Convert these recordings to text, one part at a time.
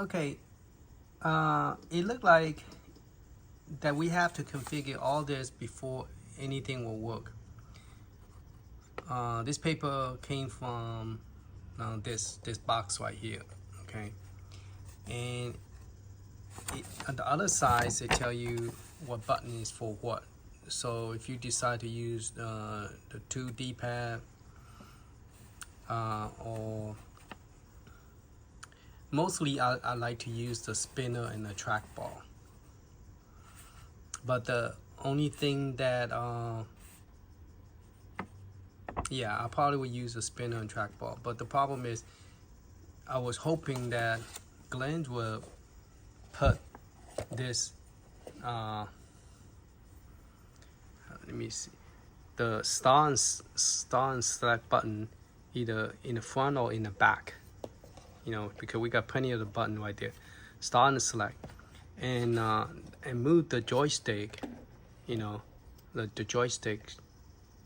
Okay, it looked like that we have to configure all this before anything will work. This paper came from this box right here, okay? And on the other side, they tell you what button is for what. So if you decide to use the 2 D-pad or mostly I like to use the spinner and the trackball. But the only thing that yeah, I probably would use a spinner and trackball. But the problem is I was hoping that Glenn will put this let me see, the start and select button either in the front or in the back, you know, because we got plenty of the button right there, start and select, and move the joystick, you know, the joystick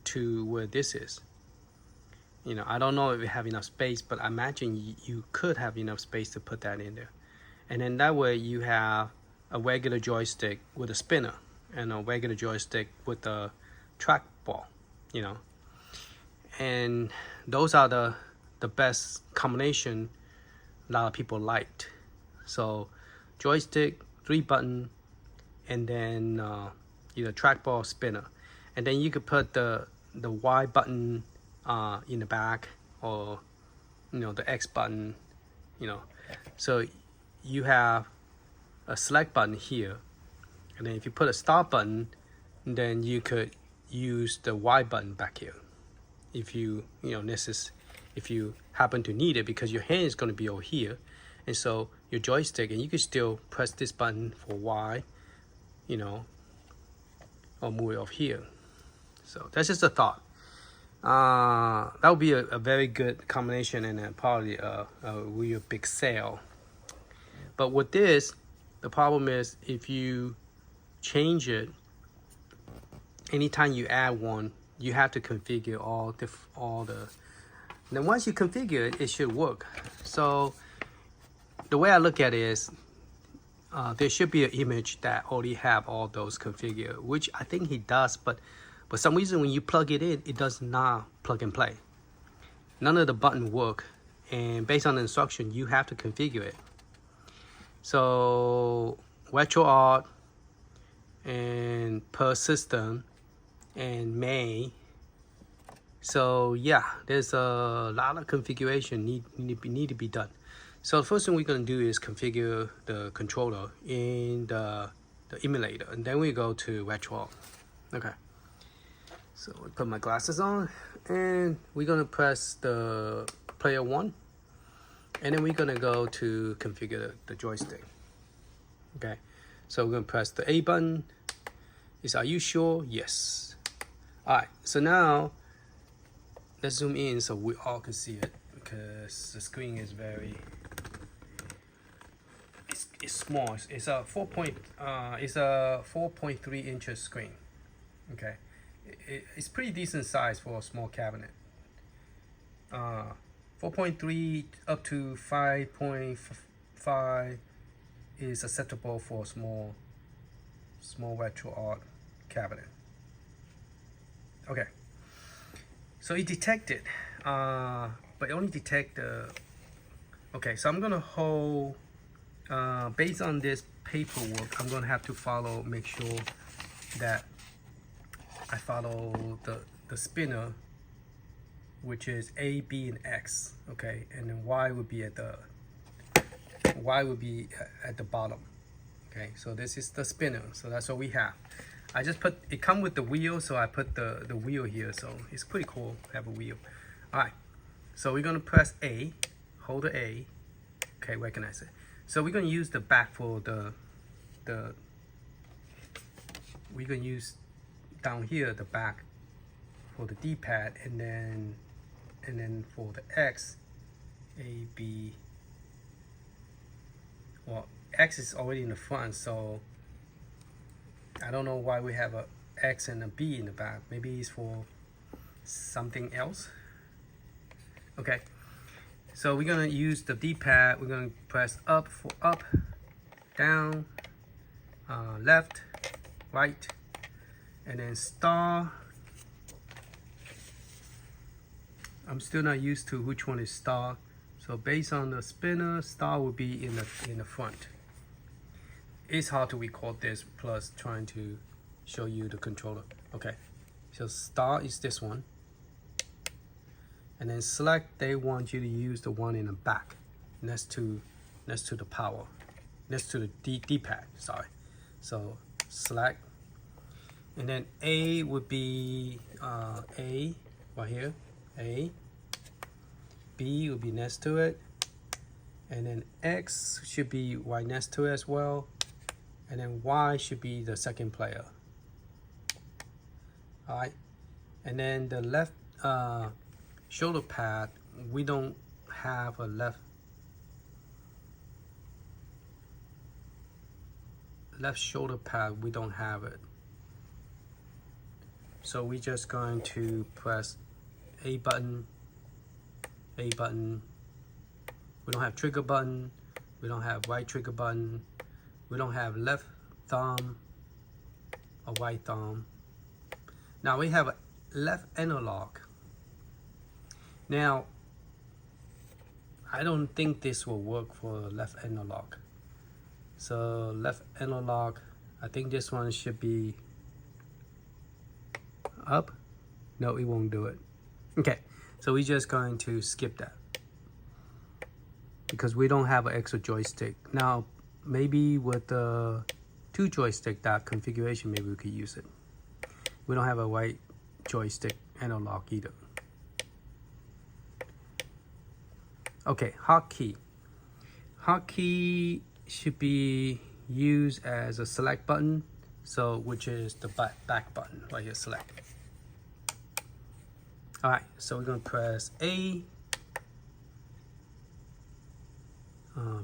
to where this is. You know, I don't know if we have enough space, but I imagine you could have enough space to put that in there. And then that way you have a regular joystick with a spinner and a regular joystick with a trackball, you know. And those are the best combination a lot of people liked. So joystick, 3 button, and then either trackball or spinner. And then you could put the Y button in the back, or you know, the X button, you know. So you have a select button here, and then if you put a start button, then you could use the Y button back here if you if you happen to need it, because your hand is going to be over here, and so your joystick, and you can still press this button for Y, you know, or move it over here. So that's just a thought. That would be a very good combination, and probably a real big sale. But with this, the problem is if you change it, anytime you add one, you have to configure all the. And then once you configure it, it should work. So the way I look at it is, there should be an image that already have all those configured, which I think he does, but for some reason when you plug it in, it does not plug and play. None of the button work, and based on the instruction, you have to configure it. So RetroArch and per system and Mame. So yeah, there's a lot of configuration need to be done. So the first thing we're going to do is configure the controller in the emulator, and then we go to RetroArch. Okay. So I put my glasses on, and we're going to press the player 1, and then we're going to go to configure the joystick. Okay. So we're going to press the A button. Are you sure? Yes. All right. So now let's zoom in so we all can see it, because the screen is very it's small. It's a 4.3 inches screen. Okay, it's pretty decent size for a small cabinet. 4.3 up to 5.5 is acceptable for a small RetroArch cabinet. Okay. So it detected, but it only detect the. Okay, so I'm gonna hold. Based on this paperwork, I'm gonna have to make sure that I follow the spinner, which is A, B, and X. Okay, and then Y would be at the bottom. Okay, so this is the spinner. So that's what we have. I just put it come with the wheel, so I put the wheel here. So it's pretty cool to have a wheel. All right, so we're gonna press A, hold the A. Okay, recognize it. So we're gonna use the back for we're gonna use down here the back for the D-pad, and then for the X, A, B. Well, X is already in the front, so I don't know why we have a X and a B in the back. Maybe it's for something else. Okay, So we're gonna use the D-pad. We're gonna press up for up, down, left, right, and then star. I'm still not used to which one is star. So based on the spinner, star will be in the front. It's hard to record this plus trying to show you the controller. Okay, so star is this one. And then select, they want you to use the one in the back next to the power, next to the D-pad, sorry. So select, and then A would be A right here, A. B would be next to it, and then X should be right next to it as well, and then Y should be the second player. All right, and then the left shoulder pad, we don't have a left shoulder pad, we don't have it. So we're just going to press A button, A button. We don't have trigger button, we don't have right trigger button, we don't have left thumb or right thumb. Now we have a left analog. Now, I don't think this will work for left analog. So left analog, I think this one should be up. No, it won't do it. Okay, so we're just going to skip that because we don't have an extra joystick. Now, maybe with the 2 joystick, that configuration, maybe we could use it. We don't have a right joystick analog either. Okay, hotkey. Hotkey should be used as a select button, so which is the back button right here, select. All right, so we're gonna press A,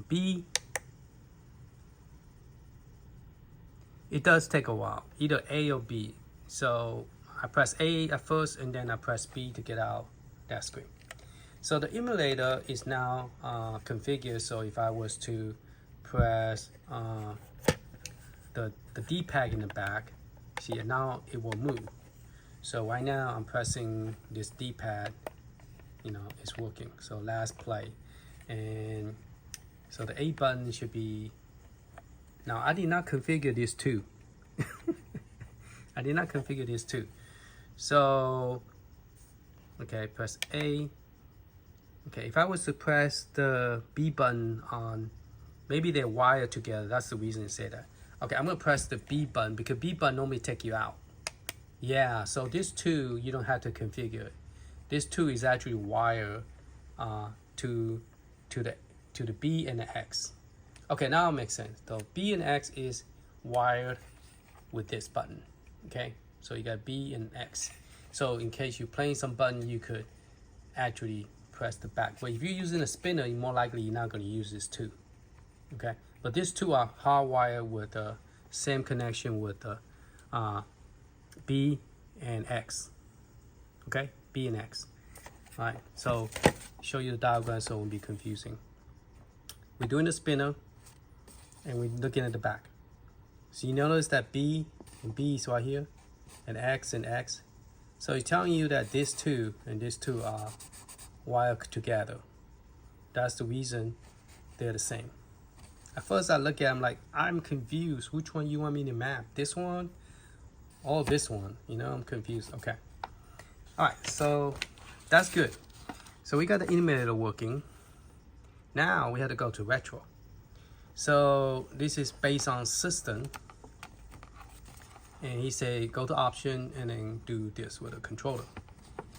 B. It does take a while, either A or B. So I press A at first, and then I press B to get out that screen. So the emulator is now configured, so if I was to press the D-pad in the back, see, now it will move. So right now I'm pressing this D-pad, you know, it's working. So last play. And so the A button should be, now I did not configure this too. I did not configure this too. So, okay, press A. Okay, if I was to press the B button on, maybe they're wired together. That's the reason it said that. Okay, I'm gonna press the B button because B button normally take you out. Yeah, so this 2, you don't have to configure it. This 2 is actually wired to the B and the X. Okay, now it makes sense. So B and X is wired with this button. Okay, so you got B and X. So in case you're playing some button, you could actually press the back. But if you're using a spinner, you're more likely you're not going to use this 2. Okay, but these 2 are hardwired with the same connection with the B and X. Okay, B and X. All right, so show you the diagram so it won't be confusing. We're doing the spinner and we're looking at the back. So you notice that B and B is right here, and X and X. So it's telling you that this 2 and this 2 are wired together. That's the reason they're the same. At first I look at them like, I'm confused. Which one you want me to map? This one or this one? You know, I'm confused. Okay. All right, so that's good. So we got the emulator working. Now we have to go to retro. So this is based on system. And he said, go to option and then do this with a controller.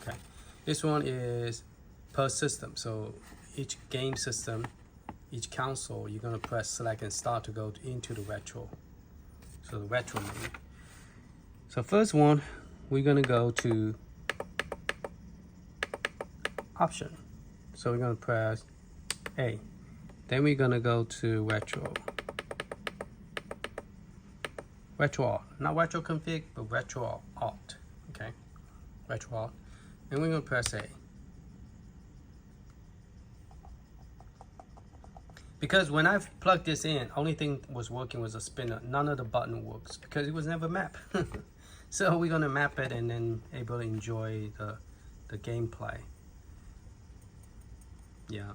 Okay. This one is per system. So each game system, each console, you're gonna press select and start to go into the retro. So the retro mode. So first one, we're gonna go to option. So we're gonna press A. Then we're gonna go to retro. RetroArch, not retro config, but RetroArch. Okay, RetroArch. And we're gonna press A. because when I've plugged this in, only thing was working was a spinner. None of the button works because it was never mapped. So we're gonna map it and then able to enjoy the gameplay. Yeah,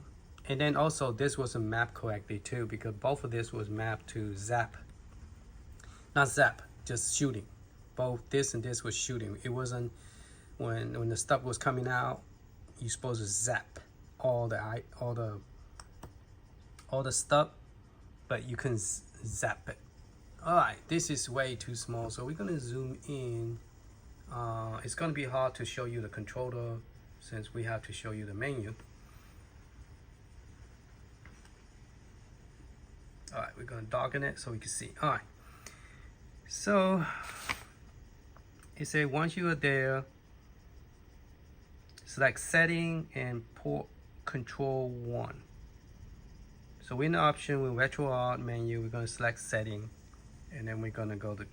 and then also this wasn't mapped correctly too, because both of this was mapped to zap. Not zap, just shooting. Both this and this was shooting. It wasn't when the stuff was coming out, you're supposed to zap all the stuff, but you can zap it. All right, this is way too small, so we're gonna zoom in. It's gonna be hard to show you the controller since we have to show you the menu. All right, we're gonna darken it so we can see. All right, so it says once you are there, select setting and port control 1. So we're in the option with RetroArch menu, we're gonna select setting, and then we're gonna go to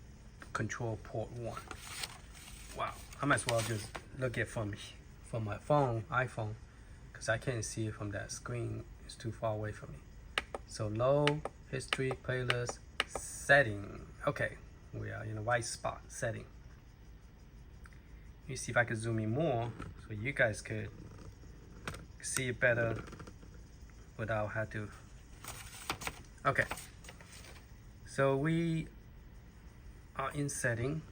control port 1. Wow, I might as well just look at from my phone, iPhone, because I can't see it from that screen. It's too far away from me. So low, history, playlist, setting. Okay, we are in the white spot, setting. Let me see if I can zoom in more so you guys could see it better without having to. Okay, so we are in setting.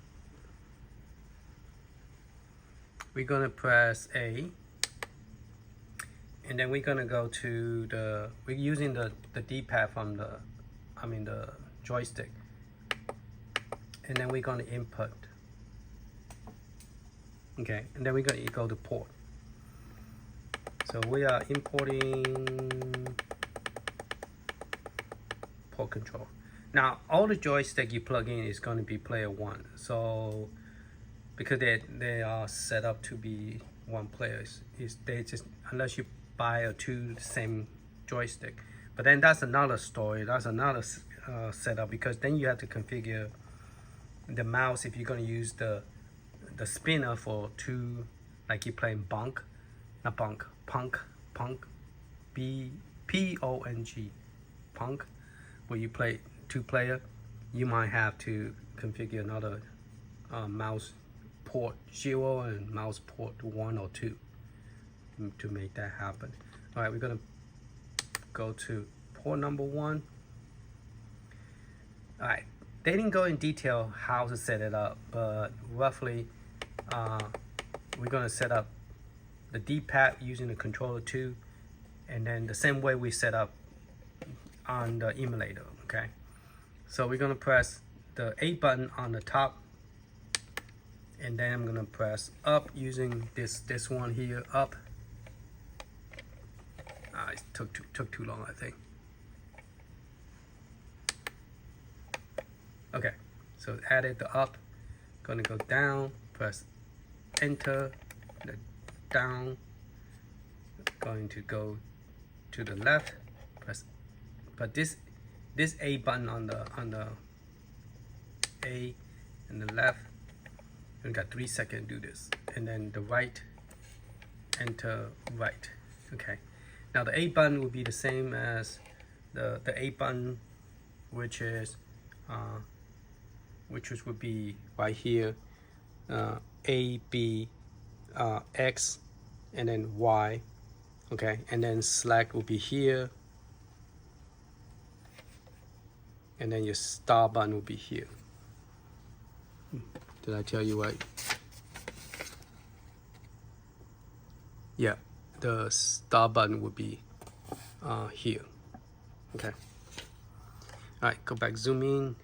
We're gonna press A, and then we're gonna go to we're using the D-pad from the joystick, and then we're gonna input. Okay, and then we're gonna go to port. So we are importing port control. Now all the joystick you plug in is going to be player 1. So because they are set up to be one player, they just, unless you buy a two the same joystick. But then that's another story. That's another setup, because then you have to configure the mouse if you're going to use the spinner for two, like you're playing punk, P-O-N-G, punk, where you play 2-player. You might have to configure another mouse port 0 and mouse port 1 or 2 to make that happen. All right, we're gonna go to port number 1. All right, they didn't go in detail how to set it up, but roughly we're gonna set up the D-pad using the controller 2, and then the same way we set up on the emulator. Okay, so we're gonna press the A button on the top, and then I'm gonna press up using this one here, up. It took too long, I think. Okay, so added the up. Gonna go down, press enter, the down. Going to go to the left, press, but this A button on the A and the left. We got 3 seconds to do this, and then the right, enter right. Okay, now the A button will be the same as the A button, which would be right here, A, B, X, and then Y. Okay, and then select will be here, and then your star button will be here. Did I tell you right? Yeah, the star button would be here. Okay. All right, go back, zoom in.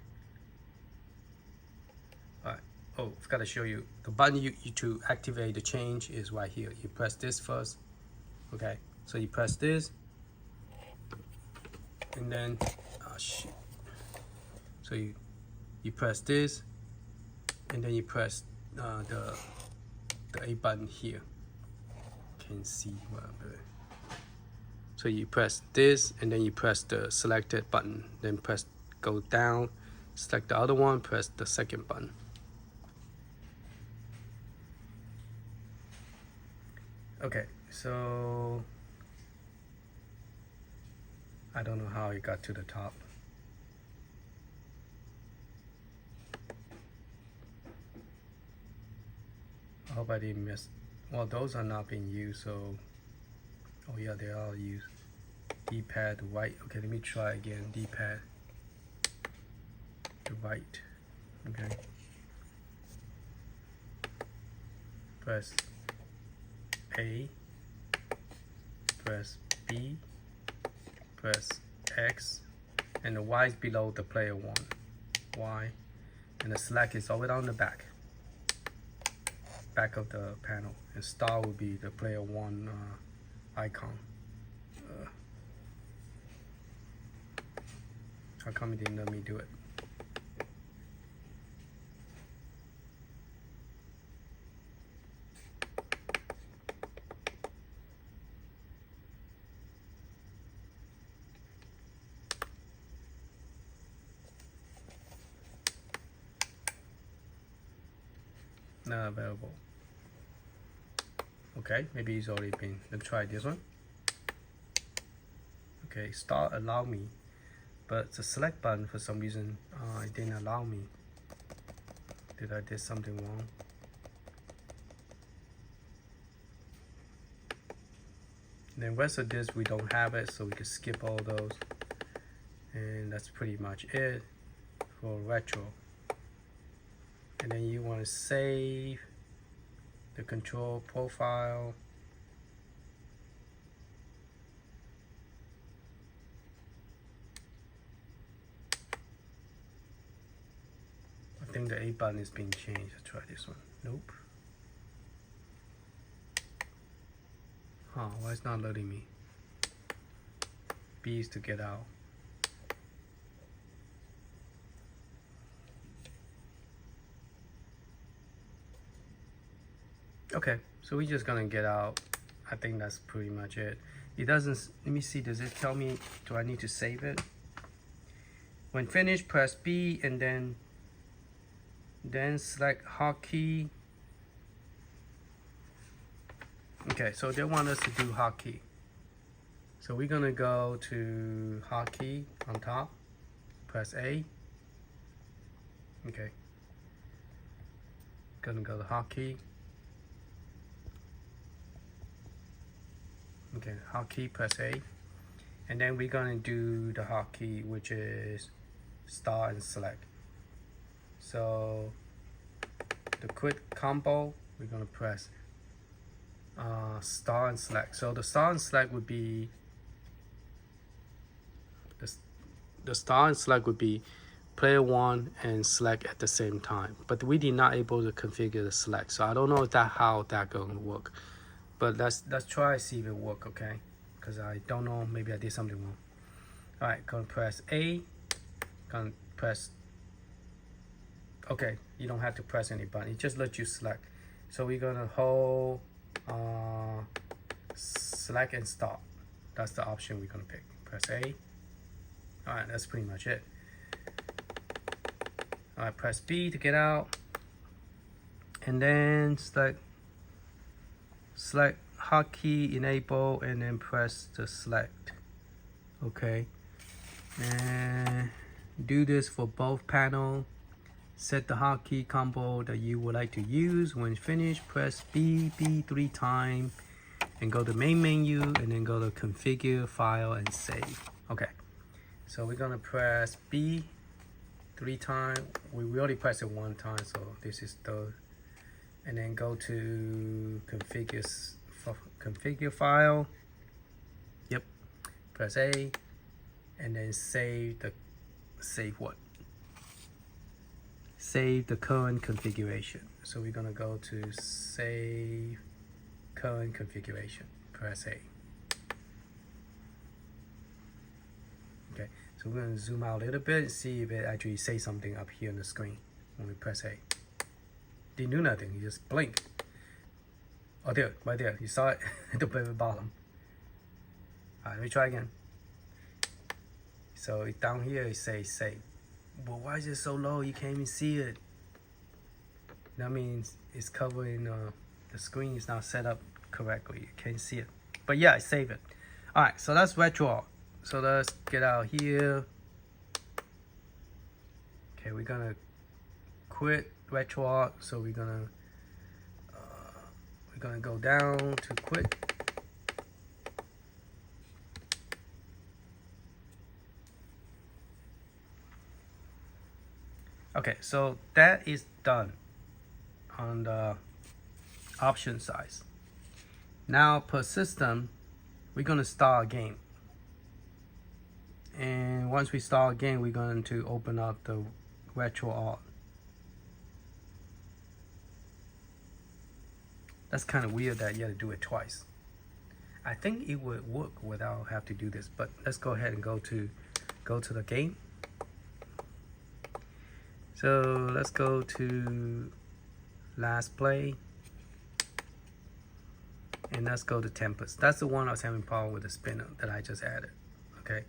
All right. Oh, forgot to show you. The button you to activate the change is right here. You press this first. Okay, so you press this, and then shit. So you press this, and then you press the A button here. Can't see what I'm doing. So you press this, and then you press the selected button. Then press go down, select the other one, press the second button. Okay, so I don't know how it got to the top. I hope I didn't miss. Well, those are not being used, so. Oh yeah, they are used. D-pad right. Okay, let me try again. D-pad to right. Okay. Press A. Press B. Press X. And the Y is below the player 1. Y. And the select is over on the back. Back of the panel. And star will be the player 1 icon. How come it didn't let me do it? Not available. Okay, maybe it's already been. Let's try this one. Okay, start allow me, but the select button for some reason it didn't allow me. Did I did something wrong? And then rest of this we don't have it, so we can skip all those. And that's pretty much it for retro. And then you want to save the control profile. I think the A button is being changed. Let's try this one. Nope. Huh, why it's not letting me? B is to get out. Okay, so we're just gonna get out. I think that's pretty much it. It doesn't, let me see, does it tell me, do I need to save it? When finished, press B and then select hotkey. Okay, so they want us to do hotkey. So we're gonna go to hotkey on top, press A. Okay, gonna go to hotkey. Okay, hotkey, press A. And then we're gonna do the hotkey, which is start and select. So the quick combo, we're gonna press start and select. So the start and select would be the start and select would be player 1 and select at the same time. But we did not able to configure the select, so I don't know if how that gonna work. But let's try see if it work, okay? Because I don't know, maybe I did something wrong. All right, gonna press A, gonna press. Okay, you don't have to press any button. It just lets you select. So we're gonna hold select and start. That's the option we're gonna pick. Press A. All right, that's pretty much it. All right, press B to get out, and then select hotkey enable, and then press the select. Okay, and do this for both panel. Set the hotkey combo that you would like to use. When finished, press B 3 times and go to main menu and then go to configure file and save. Okay, so we're gonna press B 3 times. We already pressed it 1 time, so this is third. And then go to configure file. Yep, press A and then save what? Save the current configuration. So we're gonna go to save current configuration. Press A. Okay, so we're gonna zoom out a little bit and see if it actually says something up here on the screen when we press A. Didn't do nothing, you just blink. Oh, there, right there, you saw it at the very bottom. All right, let me try again. So down here it says save. Well, why is it so low? You can't even see it. That means it's covering the screen is not set up correctly. You can't see it. But yeah, I save it. All right, so that's RetroArch. so let's get out here. Okay, we're gonna quit RetroArch, so we're gonna go down to quit. Okay, so that is done on the option size. Now per system, we're gonna start a game. And once we start a game, we're going to open up the RetroArch. That's kind of weird that you have to do it twice. I think it would work without have to do this, but let's go ahead and go to the game. So let's go to last play, and let's go to Tempest. That's the one I was having problem with the spinner that I just added. Okay,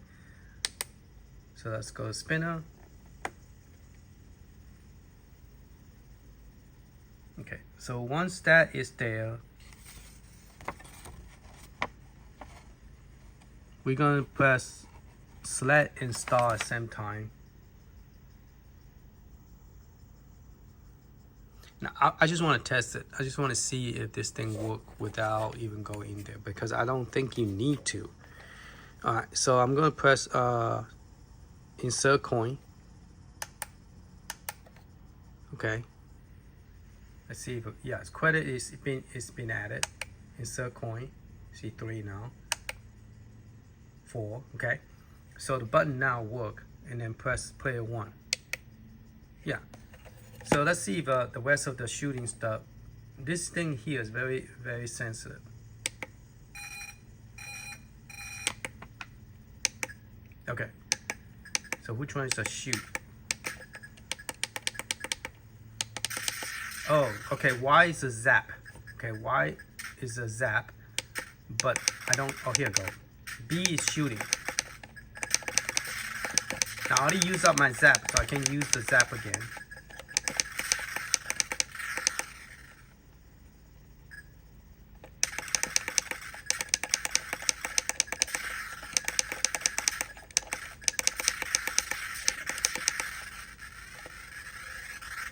so let's go to spinner. Okay, so once that is there, we're gonna press select and start at the same time. Now, I just want to test it. I just want to see if this thing works without even going in there, because I don't think you need to. All right, so I'm going to press insert coin. Okay. Let's see if yes, credit is been added. Insert coin. See 3 now. 4. Okay. So the button now work, and then press player 1. Yeah. So let's see if the rest of the shooting stuff. This thing here is very, very sensitive. Okay. So which one is a shoot? Oh, okay. Y is a zap. Okay, Y is a zap, but I don't. Oh, here we go. B is shooting. Now I already used up my zap, so I can use the zap again.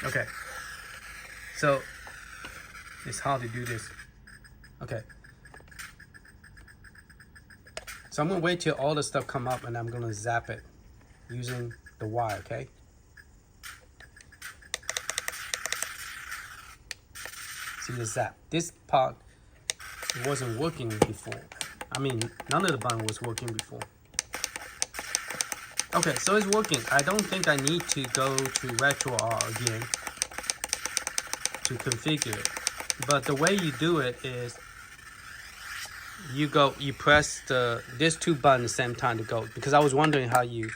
Okay, so it's hard to do this. Okay, so I'm gonna wait till all the stuff come up, and I'm gonna zap it using the Y. Okay. See the zap. This part wasn't working before. I mean, none of the button was working before. Okay, so it's working. I don't think I need to go to RetroArch again to configure it. But the way you do it is you press these 2 buttons at the same time to go, because I was wondering how you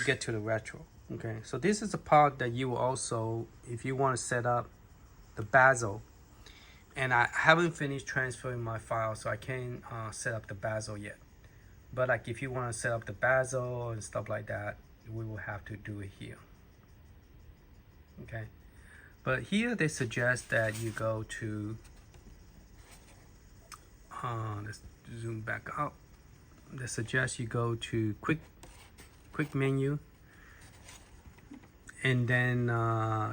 get to the retro. Okay, so this is the part that you will also, if you want to set up the bezel, and I haven't finished transferring my file, so I can't set up the bezel yet. But like if you want to set up the bezel and stuff like that, we will have to do it here. Okay, but here they suggest that you go to let's zoom back up. They suggest you go to quick menu, and then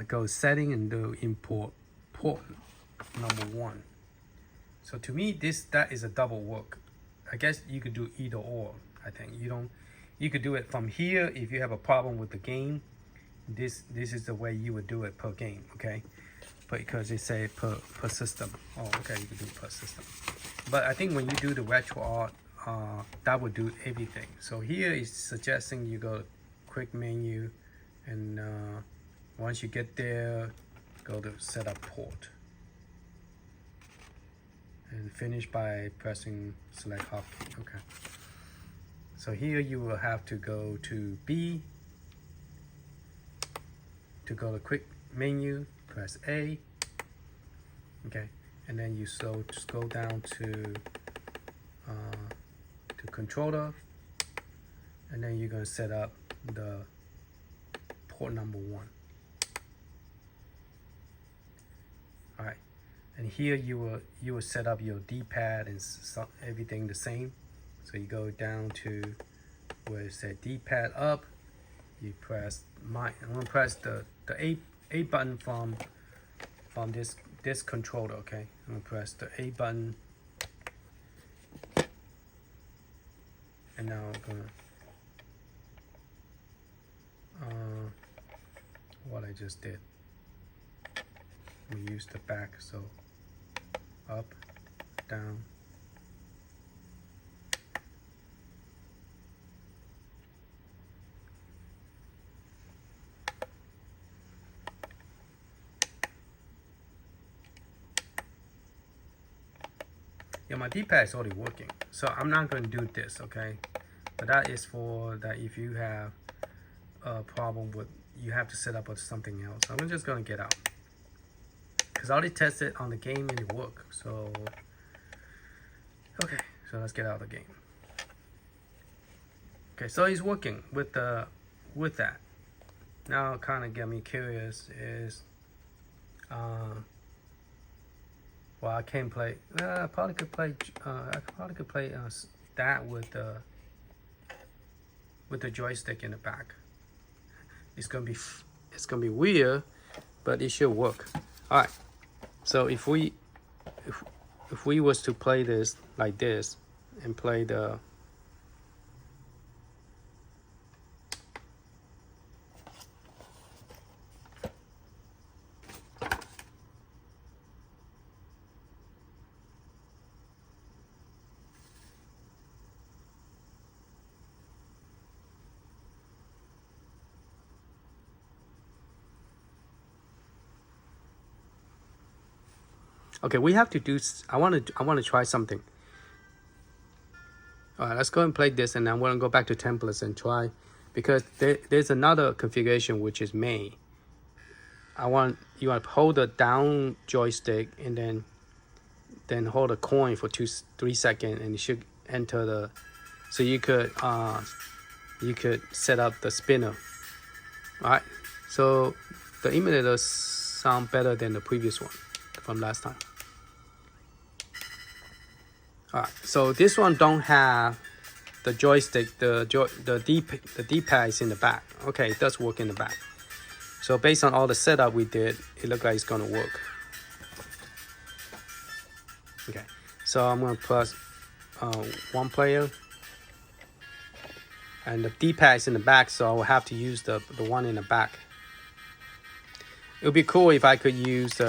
go setting and do import port number 1. So to me, that is a double work. I guess you could do either or. I think you could do it from here if you have a problem with the game. This is the way you would do it per game. Okay, because they say per system. Oh, okay, you could do it per system. But I think when you do the RetroArch, that would do everything. So here is suggesting you go to quick menu, and once you get there, go to setup port, and finish by pressing select hotkey. Okay. So here you will have to go to B to go to quick menu, press A. Okay, and then you scroll down to controller, and then you're gonna set up the port number 1. All right, and here you will set up your D-pad and everything the same. So you go down to where it says D-pad up. You press I'm gonna press the A button from this controller. Okay, I'm gonna press the A button, and now I'm gonna what I just did. We use the back, so up, down. Yeah, my D-pad is already working, so I'm not going to do this, okay? But that is for that if you have a problem with, you have to set up with something else. I'm just going to get out, because I already tested on the game and it worked. So, okay, so let's get out of the game. Okay, so it's working with that. Now, kind of get me curious is, well, I can't play. I probably could play. I probably could play that with the joystick in the back. It's gonna be weird, but it should work. All right. So if we was to play this like this and play the okay, we have to do. I want to try something. All right, let's go and play this, and I'm going to go back to templates and try, because there's another configuration which is Mame. You want to hold the down joystick and then hold a coin for 3 seconds, and you should enter the. So you could set up the spinner. All right, so the emulators sound better than the previous one from last time. All right, so this one don't have the joystick, the D-pad is in the back. Okay, it does work in the back. So based on all the setup we did, it looks like it's gonna work. Okay, so I'm gonna press one player, and the D-pad is in the back, so I will have to use the one in the back. It would be cool if I could use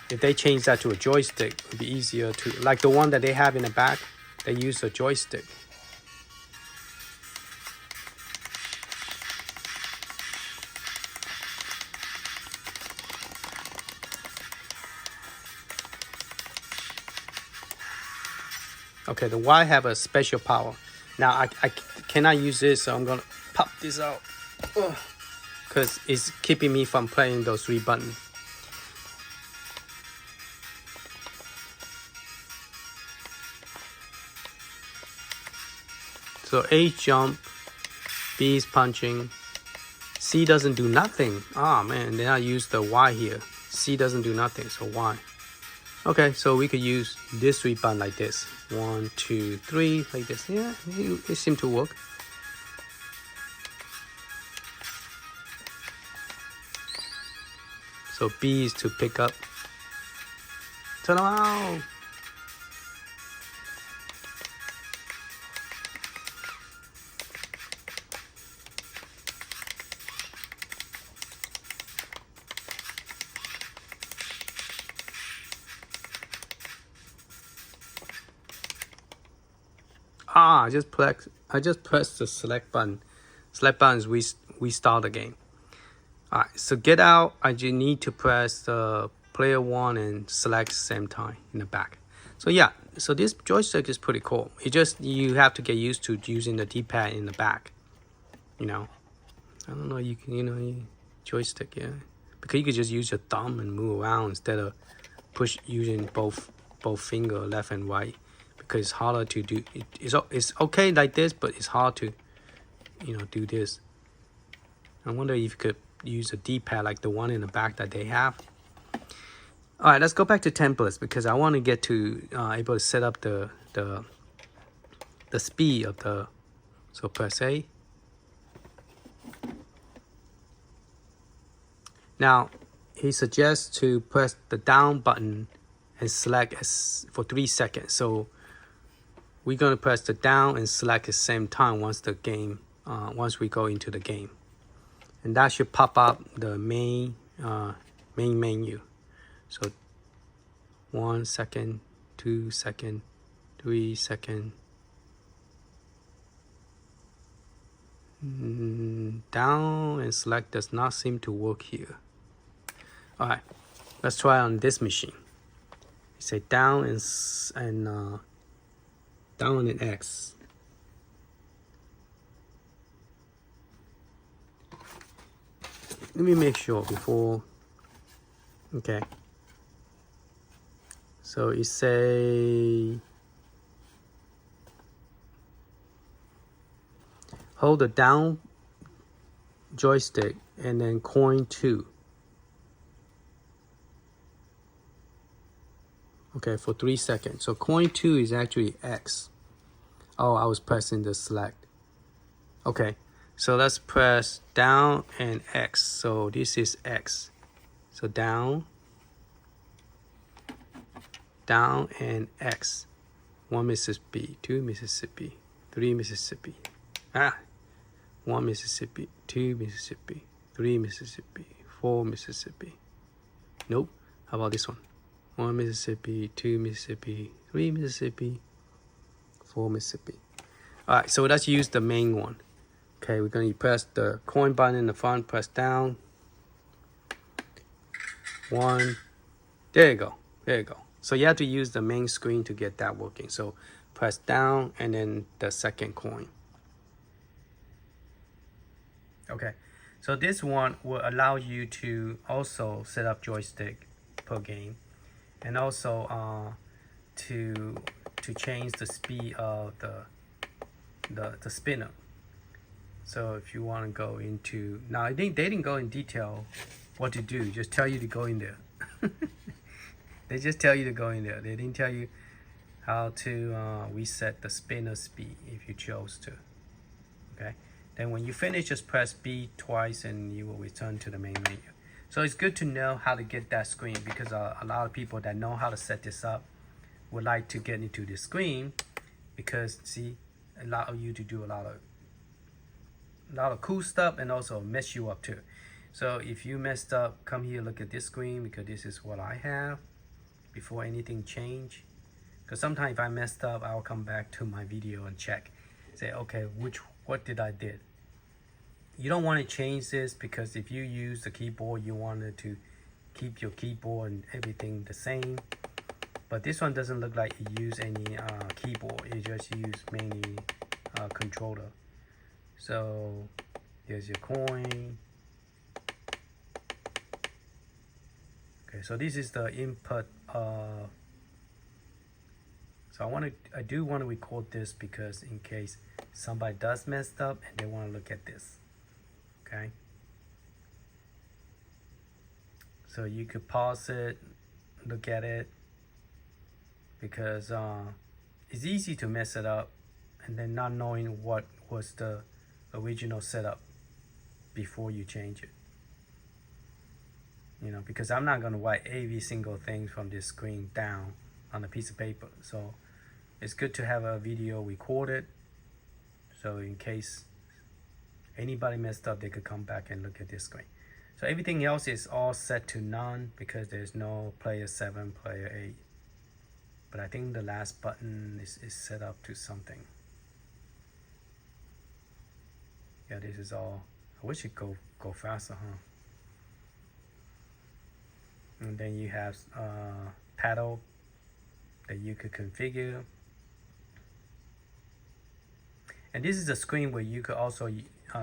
if they change that to a joystick. It would be easier to, like the one that they have in the back, they use a joystick. Okay, the Y have a special power. Now I cannot use this, so I'm gonna pop this out, because it's keeping me from playing those 3 buttons. So A jump, B is punching, C doesn't do nothing. Ah man, then I use the Y here. C doesn't do nothing, so Y. Okay, so we could use this 3 button like this. 1, 2, 3, like this. Yeah, it seemed to work. So B is to pick up. Turn around. I just pressed the select button. Select buttons, we start the game. All right, so get out. I just need to press the player 1 and select same time in the back. So yeah, so this joystick is pretty cool. You have to get used to using the D-pad in the back. You know, I don't know. You can joystick, yeah, because you could just use your thumb and move around instead of using both finger, left and right. Because it's harder to do. It's okay like this, but it's hard to, do this. I wonder if you could use a D-pad like the one in the back that they have. All right, let's go back to templates, because I want to get to able to set up the speed of So press A. Now, he suggests to press the down button and select as for 3 seconds. So we're going to press the down and select at the same time once we go into the game. And that should pop up the main menu. So 1 second, 2 second, 3 second. Down and select does not seem to work here. All right, let's try on this machine. You say down and down and X. Let me make sure before. Okay. So you say hold the down joystick and then coin 2. Okay, for 3 seconds. So coin 2 is actually X. Oh, I was pressing the select. Okay, so let's press down and X. So this is X. So down and X. 1 Mississippi, 2 Mississippi, 3 Mississippi. 1 Mississippi, 2 Mississippi, 3 Mississippi, 4 Mississippi. Nope. How about this one? 1 Mississippi, 2 Mississippi, 3 Mississippi, 4 Mississippi. All right, so let's use the main one. Okay, we're going to press the coin button in the front, press down. 1. There you go. There you go. So you have to use the main screen to get that working. So press down and then the second coin. Okay, so this one will allow you to also set up joystick per game, and also to change the speed of the spinner. So if you want to go into, now I think they didn't go in detail what to do, just tell you to go in there. They just tell you to go in there. They didn't tell you how to reset the spinner speed if you chose to. Okay. Then when you finish, just press B twice and you will return to the main menu. So it's good to know how to get that screen, because a lot of people that know how to set this up would like to get into this screen, because see, allow you to do a lot of cool stuff and also mess you up too. So if you messed up, come here, look at this screen, because this is what I have before anything change. Because sometimes if I messed up, I'll come back to my video and check, say, okay, what did I did? You don't want to change this, because if you use the keyboard, you wanted to keep your keyboard and everything the same. But this one doesn't look like it use any keyboard. It just use mainly controller. So there's your coin. Okay, so this is the input. So I do want to record this, because in case somebody does mess up and they want to look at this. Okay. So you could pause it, look at it, because it's easy to mess it up and then not knowing what was the original setup before you change it. You know, because I'm not going to write every single thing from this screen down on a piece of paper. So it's good to have a video recorded, so in case anybody messed up, they could come back and look at this screen. So everything else is all set to none, because there's no player 7, player 8. But I think the last button is set up to something. Yeah, this is all. I wish it go faster, huh? And then you have paddle that you could configure. And this is a screen where you could also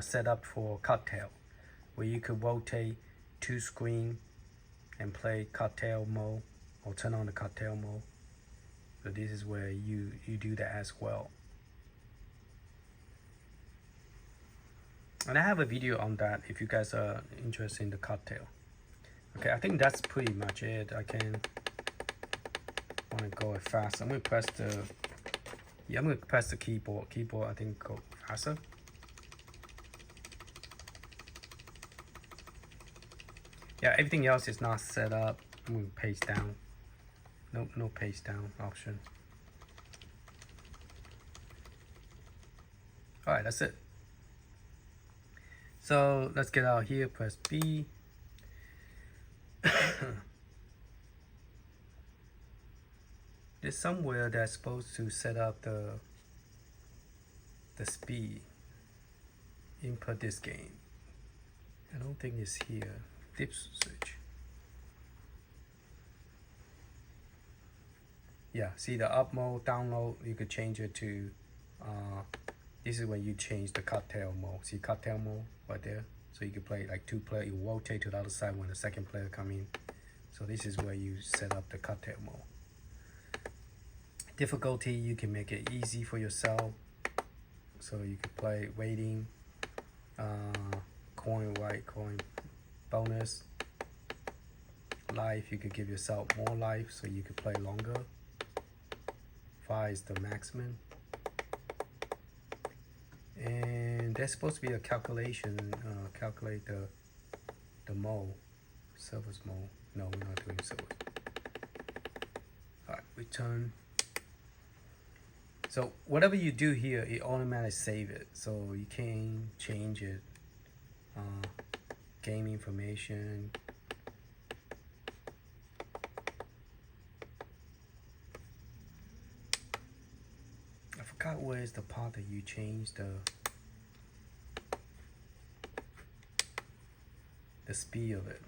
set up for cocktail, where you could rotate 2 screens and play cocktail mode, or turn on the cocktail mode. So this is where you do that as well. And I have a video on that if you guys are interested in the cocktail. Okay, I think that's pretty much it. I want to go fast. I'm gonna press the keyboard. Keyboard, I think, go Asa. Yeah, everything else is not set up. I'm gonna paste down. No paste down option. All right, that's it. So let's get out here, press B. There's somewhere that's supposed to set up the speed. Input this game. I don't think it's here. Dip switch. Yeah, see the up mode, down mode, you could change it to, this is when you change the cocktail mode. See cocktail mode right there? So you can play like 2 player, you rotate to the other side when the second player come in. So this is where you set up the cocktail mode. Difficulty, you can make it easy for yourself. So you can play waiting, coin white, coin bonus. Life, you could give yourself more life so you could play longer. 5 is the maximum. And there's supposed to be a calculation, calculate the mode, service mode. No, we're not doing service. All right, return. So whatever you do here, it automatically save it. So you can change it. Game information. I forgot where is the part that you change the speed of it.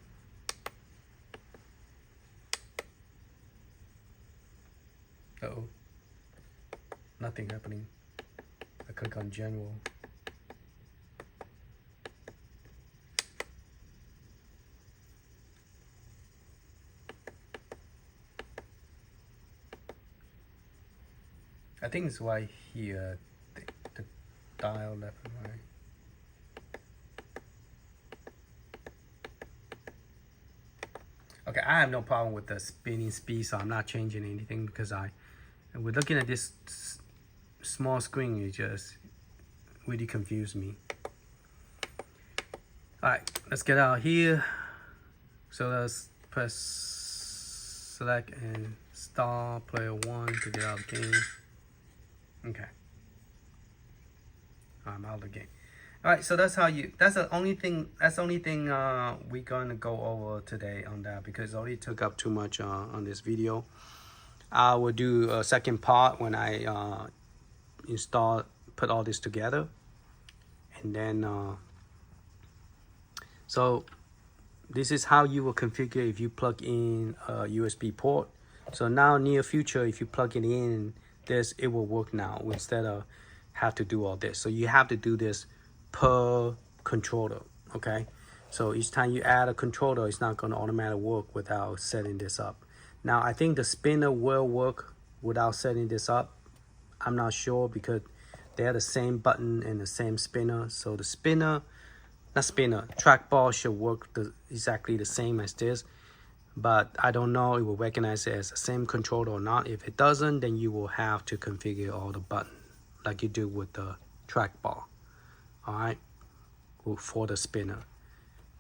Uh-oh. Nothing happening. I click on general. I think it's right here, the dial left and right. Okay, I have no problem with the spinning speed, so I'm not changing anything because we're looking at this small screen, it just really confused me. Alright, let's get out here. So let's press select and start player 1 to get out of the game. Okay. I'm out of the game. Alright, so that's the only thing we're gonna go over today on that because it already took up too much on this video. I will do a second part when I put all this together, and then so this is how you will configure if you plug in a USB port. So now near future, if you plug it in, it will work now instead of have to do all this. So you have to do this per controller, okay? So each time you add a controller, it's not going to automatically work without setting this up. Now I think the spinner will work without setting this up. I'm not sure because they have the same button and the same spinner. So the trackball should work exactly the same as this. But I don't know it will recognize it as the same controller or not. If it doesn't, then you will have to configure all the buttons like you do with the trackball. All right, for the spinner.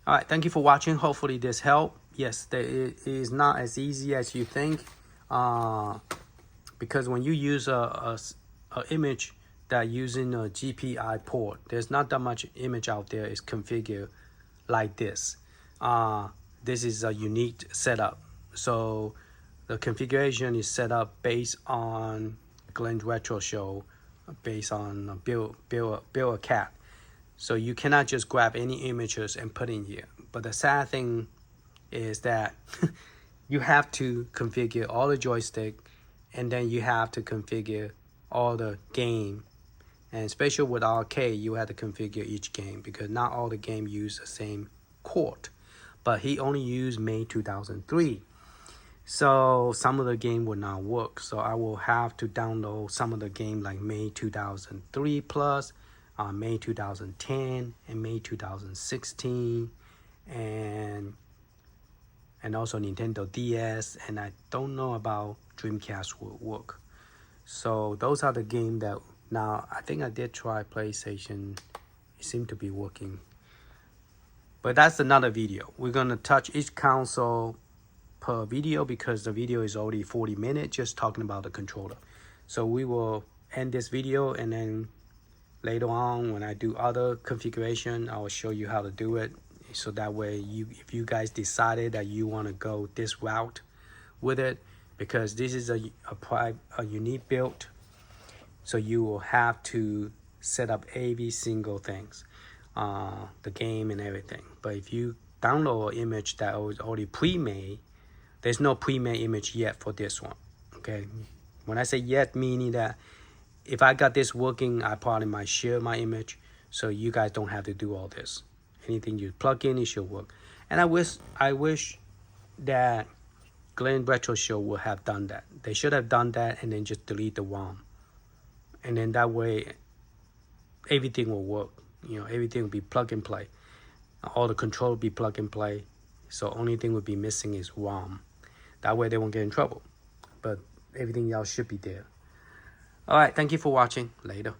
All right, thank you for watching. Hopefully this helped. Yes, it is not as easy as you think, because when you use a image that using a GPI port, there's not that much image out there is configured like this. This is a unique setup. So the configuration is set up based on Glenn's Retro Show, based on Build-A-Cade. So you cannot just grab any images and put in here. But the sad thing is that you have to configure all the joystick, and then you have to configure all the game. And especially with arcade, you have to configure each game because not all the game use the same cord. But he only used May 2003. So some of the game will not work. So I will have to download some of the game like May 2003 plus, May 2010, and May 2016, and also Nintendo DS. And I don't know about Dreamcast will work. So those are the games that Now, I think I did try PlayStation. It seemed to be working. But that's another video. We're gonna touch each console per video because the video is already 40 minutes just talking about the controller. So we will end this video, and then later on when I do other configuration, I will show you how to do it. So that way, if you guys decided that you want to go this route with it, because this is a unique build, so you will have to set up every single things, the game and everything. But if you download an image that was already pre-made, there's no pre-made image yet for this one. Okay, when I say yet, meaning that if I got this working, I probably might share my image, so you guys don't have to do all this. Anything you plug in, it should work. And I wish that Glenn Retro Show would have done that. They should have done that and then just delete the ROM. And then that way, everything will work. You know, everything will be plug and play. All the control will be plug and play. So only thing will be missing is ROM. That way they won't get in trouble. But everything else should be there. All right, thank you for watching. Later.